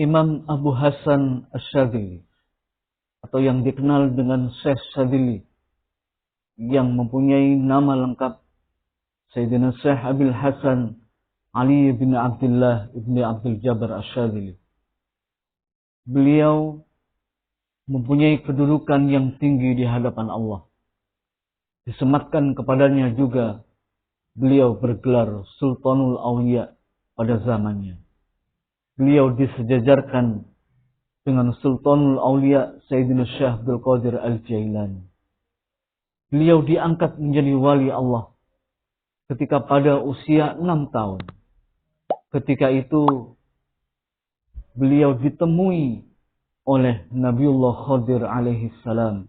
Imam Abu Hasan Asy-Syadzili atau yang dikenal dengan Syekh Syadzili, yang mempunyai nama lengkap Sayyidina Syekh Abil Hasan Ali bin Abdullah ibn Abdul Jabbar Asy-Syadzili. Beliau mempunyai kedudukan yang tinggi di hadapan Allah. Disematkan kepadanya juga beliau bergelar Sultanul Auliya pada zamannya. Beliau disejajarkan dengan Sultanul Auliya Sayyidina Syekh Abdul Qadir Al-Jailani. Beliau diangkat menjadi wali Allah ketika pada usia 6 tahun. Ketika itu beliau ditemui oleh Nabiullah Khadir alaihi salam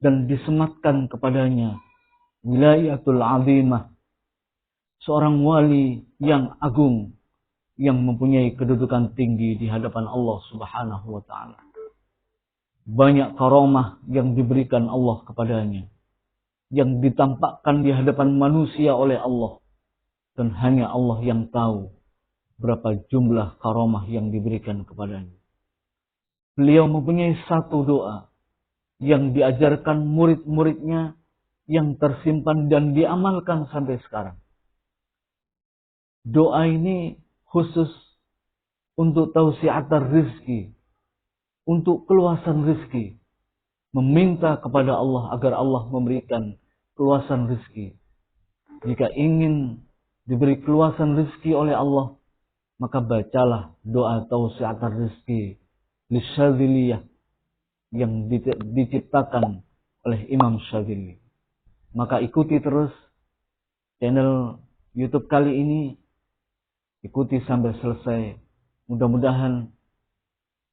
dan disematkan kepadanya wilayatul azimah, seorang wali yang agung yang mempunyai kedudukan tinggi di hadapan Allah Subhanahu wa taala. Banyak karamah yang diberikan Allah kepadanya, yang ditampakkan di hadapan manusia oleh Allah, dan hanya Allah yang tahu berapa jumlah karamah yang diberikan kepadanya. Beliau mempunyai satu doa yang diajarkan murid-muridnya, yang tersimpan dan diamalkan sampai sekarang. Doa ini khusus untuk tausiatar rizki, untuk keluasan rizki. Meminta kepada Allah agar Allah memberikan keluasan rizki. Jika ingin diberi keluasan rizki oleh Allah, maka bacalah doa tausiatar rizki Lisyadziliyah yang diciptakan oleh Imam Syadzili. Maka ikuti terus channel YouTube kali ini, ikuti sampai selesai. Mudah-mudahan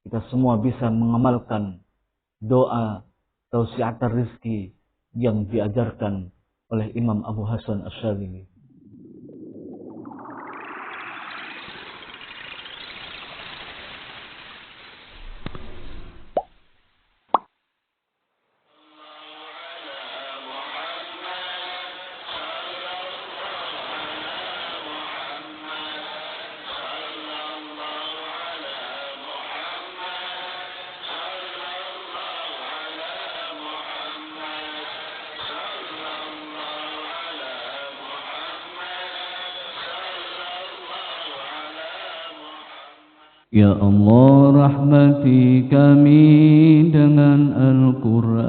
kita semua bisa mengamalkan doa tausiatar rizki yang diajarkan oleh Imam Abu Hasan Asy-Syadzili. Ya Allah, rahmati kami dengan Al-Quran.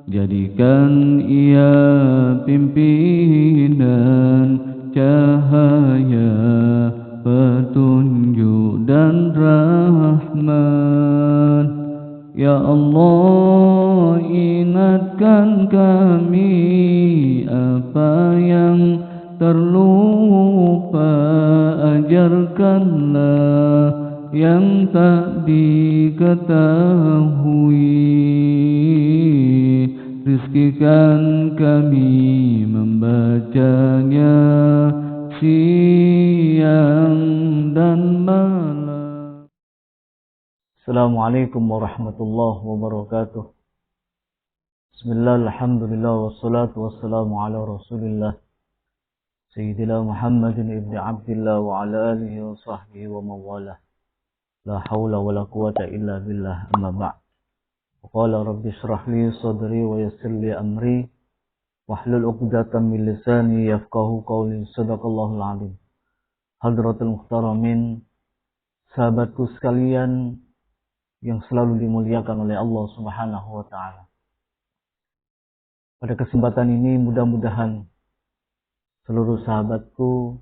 Jadikan ia pimpinan, cahaya, petunjuk dan rahmat. Ya Allah, ingatkan kami apa yang terlupa, ajarkanlah yang tak diketahui. Rizkikan kami membacanya siang dan malam. Assalamualaikum warahmatullahi wabarakatuh. Bismillah, alhamdulillah, wassalatu wassalamu ala rasulillah Sayyidina Muhammadin ibn Abdillah wa ala alihi wa sahbihi wa mawalah. La hawla wa la quwata illa billah, amma ba'd. Qala rabbi shrah li sadri wa yassir li amri wahlul 'uqdatam min lisani yafqahu qawli. Shadaqallahul 'azim. Hadratul muhtaramin, sahabatku sekalian yang selalu dimuliakan oleh Allah Subhanahu wa taala. Pada kesempatan ini mudah-mudahan seluruh sahabatku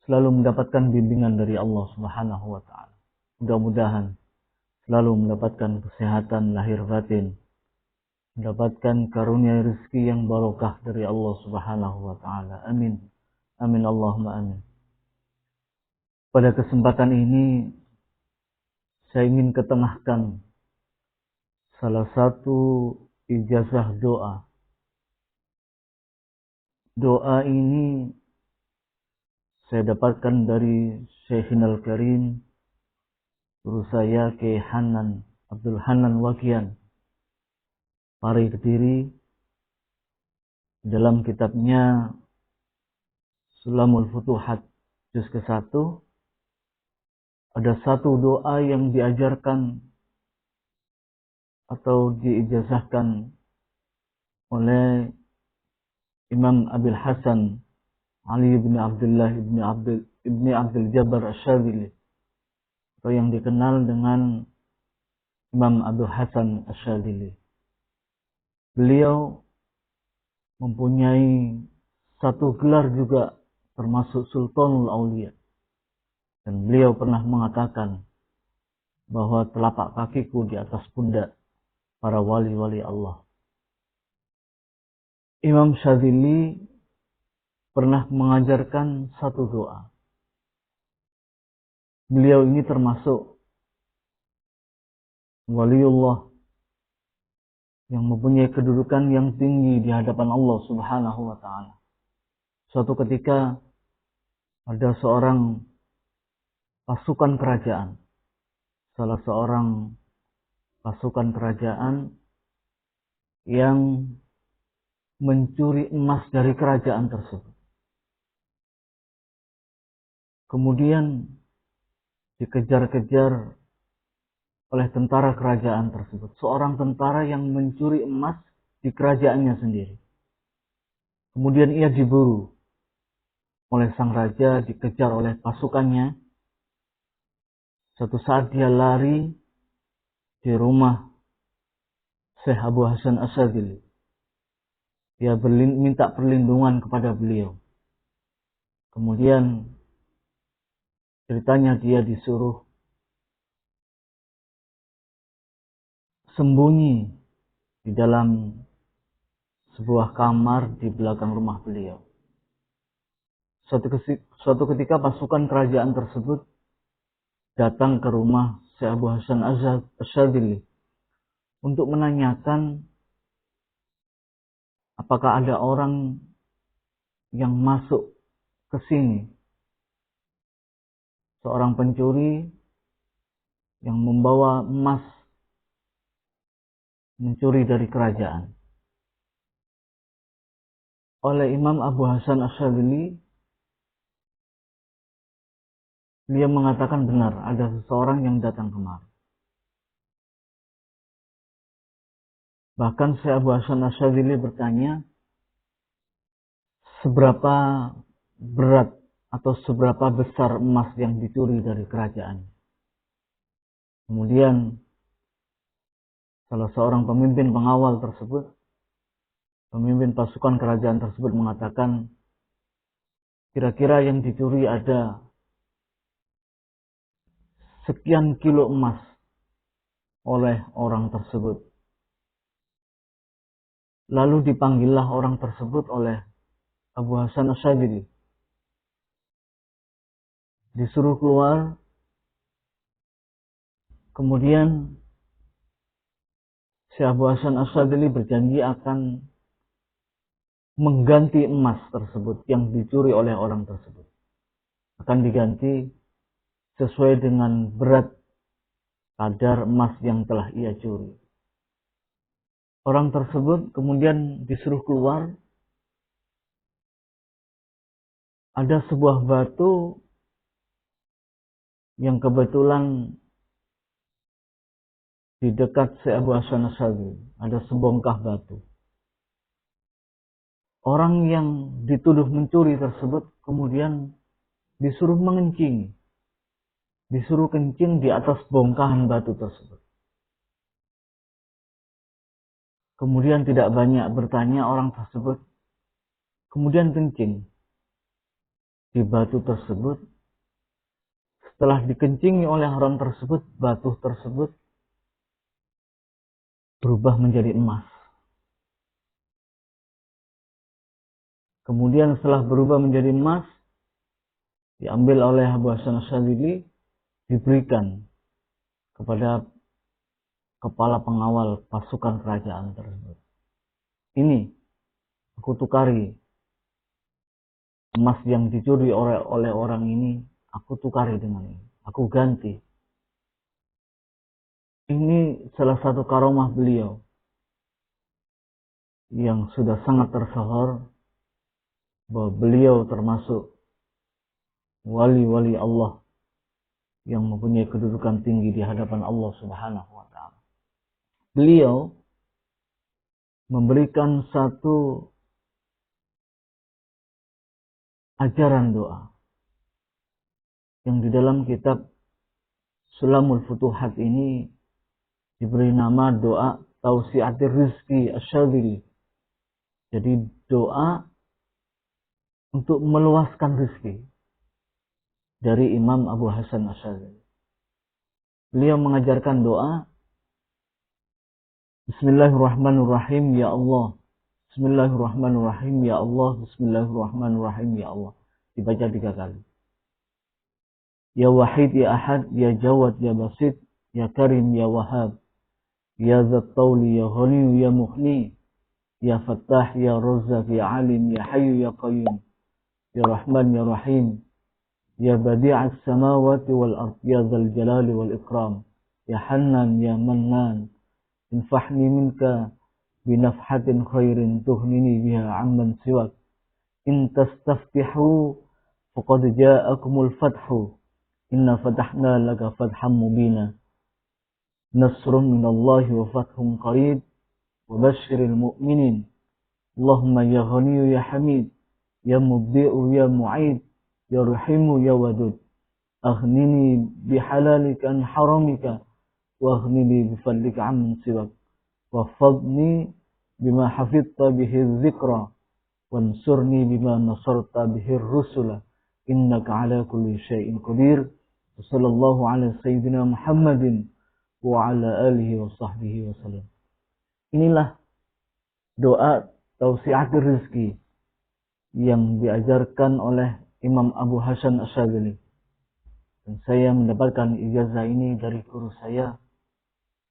selalu mendapatkan bimbingan dari Allah Subhanahu wa taala. Mudah-mudahan selalu mendapatkan kesehatan lahir batin, mendapatkan karunia rezeki yang barokah dari Allah Subhanahu wa taala. Amin. Amin Allahumma amin. Pada kesempatan ini saya ingin ketengahkan salah satu ijazah doa. Doa ini saya dapatkan dari Syekhinal Karim, guru saya Kiai Hanan Abdul Hanan Wakian, Pari Kediri, dalam kitabnya Sulamul Futuhat juz ke-1, ada satu doa yang diajarkan atau diijazahkan oleh Imam Abil Hasan Ali bin Abdullah ibni Abdul Jabbar Asy-Syadzili, atau yang dikenal dengan Imam Abdul Hasan Asy-Syadzili. Beliau mempunyai satu gelar juga termasuk Sultanul Aulia. Dan beliau pernah mengatakan bahwa telapak kakiku di atas pundak para wali-wali Allah. Imam Syadzili pernah mengajarkan satu doa. Beliau ini termasuk waliullah yang mempunyai kedudukan yang tinggi di hadapan Allah Subhanahu wa ta'ala. Suatu ketika ada seorang pasukan kerajaan, salah seorang pasukan kerajaan yang mencuri emas dari kerajaan tersebut. Kemudian dikejar-kejar oleh tentara kerajaan tersebut. Seorang tentara yang mencuri emas di kerajaannya sendiri. Kemudian ia diburu oleh sang raja, dikejar oleh pasukannya. Suatu saat dia lari di rumah Syekh Abu Hasan Asy-Syadzili. Dia minta perlindungan kepada beliau. Kemudian ceritanya dia disuruh sembunyi di dalam sebuah kamar di belakang rumah beliau. Suatu ketika pasukan kerajaan tersebut datang ke rumah Syekh Abu Hasan Asy-Syadzili untuk menanyakan apakah ada orang yang masuk ke sini. Seorang pencuri yang membawa emas mencuri dari kerajaan. Oleh Imam Abu Hasan Asy-Syadzili, dia mengatakan benar, ada seseorang yang datang kemari. Bahkan Syekh Abu Hasan Asy-Syadzili bertanya, seberapa berat atau seberapa besar emas yang dicuri dari kerajaan. Kemudian salah seorang pemimpin pengawal tersebut, pemimpin pasukan kerajaan tersebut mengatakan, kira-kira yang dicuri ada sekian kilo emas oleh orang tersebut. Lalu dipanggillah orang tersebut oleh Abu Hasan Asy-Syadzili. Disuruh keluar. Kemudian Syekh Abu Hasan Asy-Syadzili berjanji akan mengganti emas tersebut yang dicuri oleh orang tersebut. Akan diganti sesuai dengan berat kadar emas yang telah ia curi. Orang tersebut kemudian disuruh keluar. Ada sebuah batu yang kebetulan di dekat Syekh Abu Hasan Asy-Syadzili. Ada sebongkah batu. Orang yang dituduh mencuri tersebut kemudian disuruh mengencing. Disuruh kencing di atas bongkahan batu tersebut. Kemudian tidak banyak bertanya orang tersebut. Kemudian kencing di batu tersebut. Setelah dikencingi oleh orang tersebut, batu tersebut berubah menjadi emas. Kemudian setelah berubah menjadi emas, diambil oleh Abu Hasan Asy-Syadzili, diberikan kepada kepala pengawal pasukan kerajaan tersebut. Ini aku tukari emas yang dicuri oleh orang ini, aku tukari dengan ini. Aku ganti. Ini salah satu karomah beliau yang sudah sangat tersohor, bahwa beliau termasuk wali-wali Allah yang mempunyai kedudukan tinggi di hadapan Allah Subhanahu wa taala. Beliau memberikan satu ajaran doa yang di dalam kitab Sulamul Futuhat ini diberi nama doa Tausi'atir Rizki Asyadzili. Jadi doa untuk meluaskan rezeki dari Imam Abu Hasan Asyadzili. Beliau mengajarkan doa Bismillahirrahmanirrahim ya Allah. Bismillahirrahmanirrahim ya Allah. Bismillahirrahmanirrahim ya Allah. Dibaca 3 kali. Ya Wahid ya Ahad ya Jawad ya Basit ya Karim ya Wahhab ya Dzat Tauli ya Ghani ya Mughni ya Fattah ya Razzaq ya Alim ya Hayyu ya Qayyum ya Rahman ya Rahim ya Badi'as samawati wal ard ya Dzal Jalali wal Ikram ya Hannan ya Mannan infahni minka binafhatin khairin tuhnini biha amman siwak in tastaftihu faqad ja'akumul fathu inna fatahna laka fatham mubina nasrun minallahi wa fathun qarib wa basyiril mu'minin Allahumma ya Ghaniyu ya Hamid ya Mubdi'u ya Mu'id ya Rahimu ya Wadud aghnini bihalalika an haramika wa aghnini bifadlika amman siwak wafadni bima hafidta bihi dzikra wansurni bima nasarta bihi rusula innaka ala kulli syai'in qadir sallallahu ala sayyidina Muhammadin wa ala alihi wa sahbihi wasallam. Inilah doa tausi'atir rizki yang diajarkan oleh Imam Abu Hasan Asyadzili. Dan saya mendapatkan ijazah ini dari guru saya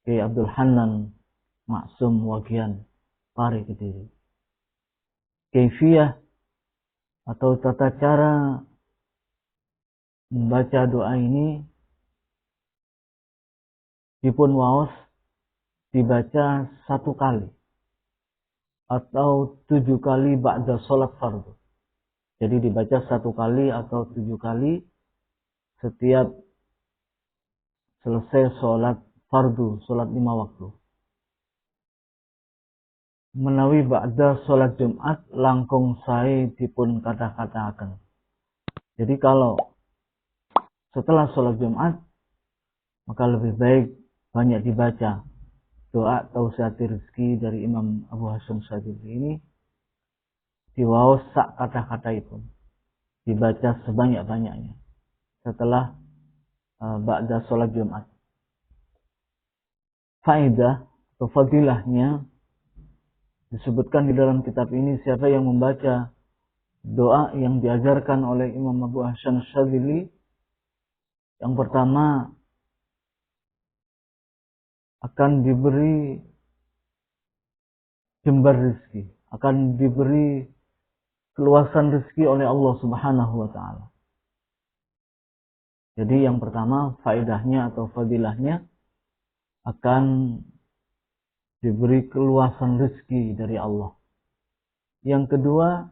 Kiai Abdul Hanan Maksum Wagian Pari Kediri. Kaifiyah atau tata cara membaca doa ini dipun waos dibaca 1 kali atau 7 kali ba'da sholat fardu. Jadi dibaca 1 kali atau 7 kali setiap selesai sholat fardu, sholat 5 waktu. Menawi ba'da sholat Jumat langkung sae dipun kata-katakan. Jadi kalau setelah sholat Jumat maka lebih baik banyak dibaca doa tausi'atir rizki dari Imam Abu Hasan Asyadzili ini diwaos sak kata-kata itu dibaca sebanyak-banyaknya setelah ba'da sholat Jumat. Faedah atau fadilahnya disebutkan di dalam kitab ini, siapa yang membaca doa yang diajarkan oleh Imam Abu Hasan Asyadzili, yang pertama akan diberi jembar rezeki, akan diberi keluasan rezeki oleh Allah Subhanahu wa taala. Jadi yang pertama faedahnya atau fadilahnya akan diberi keluasan rezeki dari Allah. Yang kedua,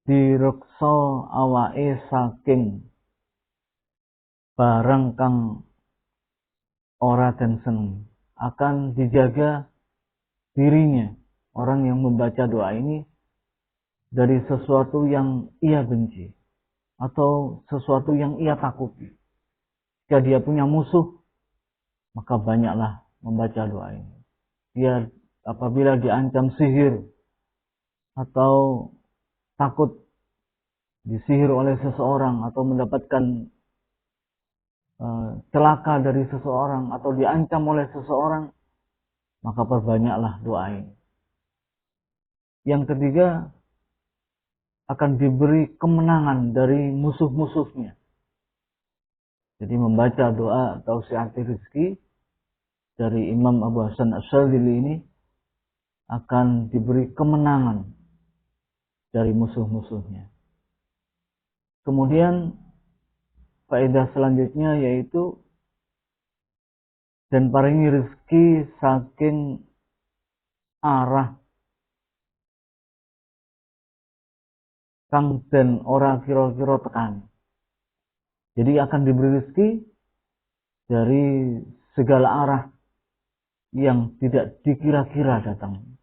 direksa awake saking barang kang ora den seneng, akan dijaga dirinya orang yang membaca doa ini dari sesuatu yang ia benci atau sesuatu yang ia takuti. Jika dia punya musuh, maka banyaklah membaca doa ini. Dia apabila diancam sihir atau takut disihir oleh seseorang atau mendapatkan celaka dari seseorang atau diancam oleh seseorang, maka perbanyaklah doa ini. Yang ketiga, akan diberi kemenangan dari musuh-musuhnya. Jadi membaca doa tausi'atir rizki dari Imam Abu Hasan Asyadzili ini akan diberi kemenangan dari musuh-musuhnya. Kemudian faedah selanjutnya yaitu dan paringi rezeki saking arah kang den ora kira-kira tekan. Jadi akan diberi rezeki dari segala arah yang tidak dikira-kira datang.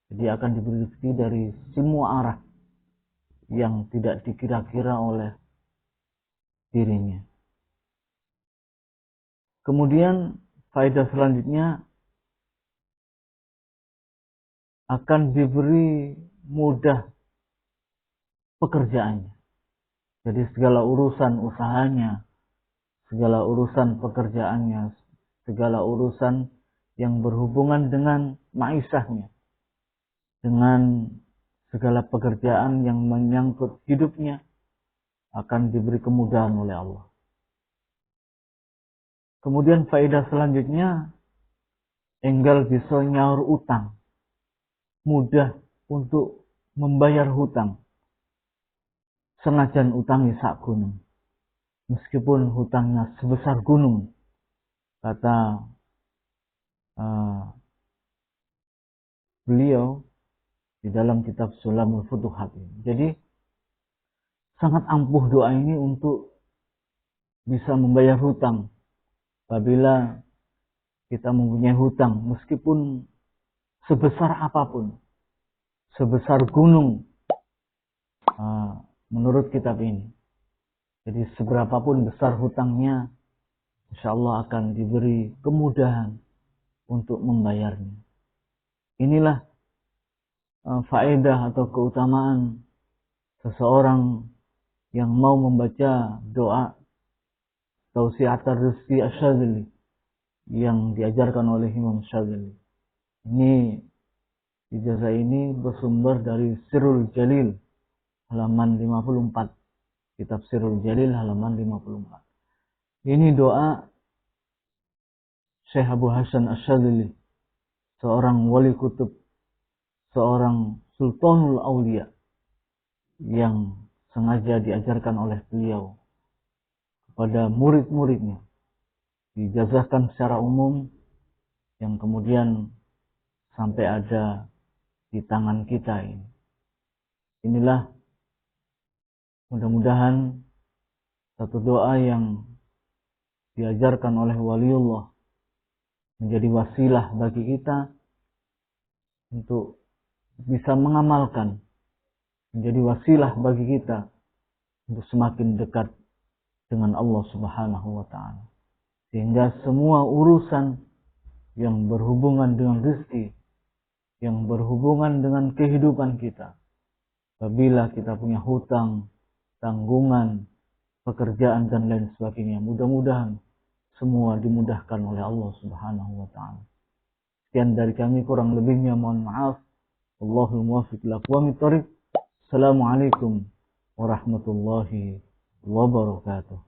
Jadi akan diberi rezeki dari semua arah yang tidak dikira-kira oleh dirinya. Kemudian faedah selanjutnya akan diberi mudah pekerjaannya. Jadi segala urusan usahanya, segala urusan pekerjaannya, segala urusan yang berhubungan dengan maisahnya, dengan segala pekerjaan yang menyangkut hidupnya akan diberi kemudahan oleh Allah. Kemudian faedah selanjutnya, enggal bisa nyaur utang, mudah untuk membayar hutang. Senajan utangi sak gunung, meskipun hutangnya sebesar gunung, kata beliau di dalam kitab Sulamul Futuhat. Jadi sangat ampuh doa ini untuk bisa membayar hutang. Apabila kita mempunyai hutang, meskipun sebesar apapun, sebesar gunung, menurut kitab ini. Jadi seberapapun besar hutangnya, insya Allah akan diberi kemudahan untuk membayarnya. Inilah faedah atau keutamaan seseorang yang mau membaca doa Tausi'atar Rizki Asy-Syadzili yang diajarkan oleh Imam Syadzili. Ini ijazah ini bersumber dari Sirrul Jalil halaman 54. Kitab Sirrul Jalil halaman 54. Ini doa Syekh Abu Hasan Asy-Syadzili, seorang wali kutub, seorang Sultanul Aulia yang sengaja diajarkan oleh beliau kepada murid-muridnya, dijazahkan secara umum yang kemudian sampai ada di tangan kita ini. Inilah mudah-mudahan satu doa yang diajarkan oleh waliullah menjadi wasilah bagi kita untuk bisa mengamalkan, menjadi wasilah bagi kita untuk semakin dekat dengan Allah Subhanahu wa ta'ala. Sehingga semua urusan yang berhubungan dengan rezeki, yang berhubungan dengan kehidupan kita, apabila kita punya hutang, tanggungan, pekerjaan dan lain sebagainya, mudah-mudahan semua dimudahkan oleh Allah Subhanahu wa ta'ala. Sekian dari kami, kurang lebihnya mohon maaf. Allahul muwaffiq ila aqwamit thoriq. Assalamualaikum warahmatullahi wabarakatuh.